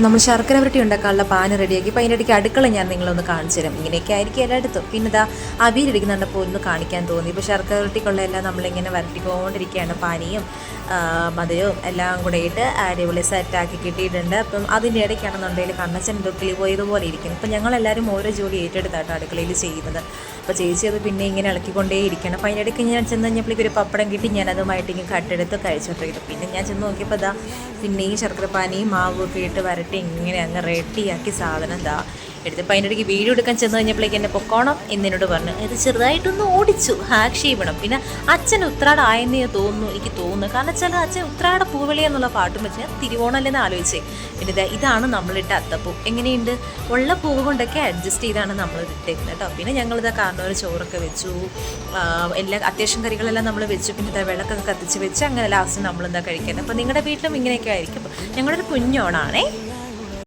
നമ്മൾ ശർക്കര വരട്ടി ഉണ്ടാക്കാനുള്ള പാന് റെഡിയാക്കി അപ്പോൾ അതിൻ്റെ ഇടയ്ക്ക് അടുക്കള ഞാൻ നിങ്ങളൊന്ന് കാണിച്ചു തരാം. ഇങ്ങനെയൊക്കെ ആയിരിക്കും എല്ലായിടത്തും. പിന്നെ ഇതാ അവിയലിരിക്കുന്നുണ്ടപ്പോൾ ഒന്ന് കാണിക്കാൻ തോന്നി. ഇപ്പോൾ ശർക്കര വരട്ടിക്കുള്ള എല്ലാം നമ്മളിങ്ങനെ വരട്ടിക്കൊണ്ടിരിക്കുകയാണ്. പാനിയും മധുരവും എല്ലാം കൂടെ ഇട്ട് അടിപൊളി സെറ്റാക്കി കിട്ടിയിട്ടുണ്ട്. അപ്പം അതിൻ്റെ ഇടയ്ക്കാണെന്നുണ്ടെങ്കിൽ കണ്ണച്ചൻ ദുഃഖിൽ പോയതുപോലെ ഇരിക്കുന്നു. അപ്പം ഞങ്ങളെല്ലാവരും ഓരോ ജോലി ഏറ്റെടുത്താട്ടോ അടുക്കളയിൽ ചെയ്യുന്നത്. അപ്പോൾ ചേച്ചി അത് പിന്നെ ഇങ്ങനെ ഇളക്കിക്കൊണ്ടേ ഇരിക്കണം. അപ്പോൾ അതിൻ്റെ ഇടയ്ക്ക് ഞാൻ ചെന്ന് കഴിഞ്ഞപ്പോഴേക്കും ഒരു പപ്പടം കിട്ടി. ഞാൻ അതുമായിട്ട് ഇങ്ങനെ കട്ടെടുത്ത് കഴിച്ചോണ്ടിരിക്കുന്നു. പിന്നെ ഞാൻ ചെന്ന് നോക്കിയപ്പോൾ ഇതാ പിന്നെയും ശർക്കരപ്പാനിയും മാവും ഒക്കെ ഇട്ട് വരട്ടി ഇങ്ങനെ അങ്ങ് റെഡിയാക്കി സാധനം ഇതാ എടുത്തപ്പോൾ അതിൻ്റെ ഇടയ്ക്ക് വീഡിയോ എടുക്കാൻ ചെന്ന് കഴിഞ്ഞപ്പോഴേക്ക് എന്നെ പൊക്കോണം എന്നോട് പറഞ്ഞു. ഇത് ചെറുതായിട്ടൊന്ന് ഓടിച്ചു ആക്ഷേപണം. പിന്നെ അച്ഛൻ ഉത്രാടായെന്നേ തോന്നുന്നു, എനിക്ക് തോന്നുന്നു. കാരണം വെച്ചാൽ അച്ഛൻ ഉത്രാട പൂവിളി എന്നുള്ള പാട്ടും വെച്ച് ഞാൻ തിരുവോണമല്ലെന്ന് ആലോചിച്ചേ. പിന്നെ ഇതാണ് നമ്മളിട്ട അത്തപ്പൂ. എങ്ങനെയുണ്ട്? ഉള്ള പൂവ് കൊണ്ടൊക്കെ അഡ്ജസ്റ്റ് ചെയ്താണ് നമ്മൾ ഇട്ടേക്കുന്നത് കേട്ടോ. പിന്നെ ഞങ്ങളിതാ കാരണവർ ചോറൊക്കെ വെച്ചു, എല്ലാ അത്യാവശ്യം കറികളെല്ലാം നമ്മൾ വെച്ചു. പിന്നെ ഇതാ വിളക്കൊക്കെ കത്തിച്ച് വെച്ച് അങ്ങനെ ലാസ്റ്റ് നമ്മളെന്താ കഴിക്കുന്നത്. അപ്പോൾ നിങ്ങളുടെ വീട്ടിലും ഇങ്ങനെയൊക്കെ ആയിരിക്കും. ഞങ്ങളൊരു കുഞ്ഞോണാണേ.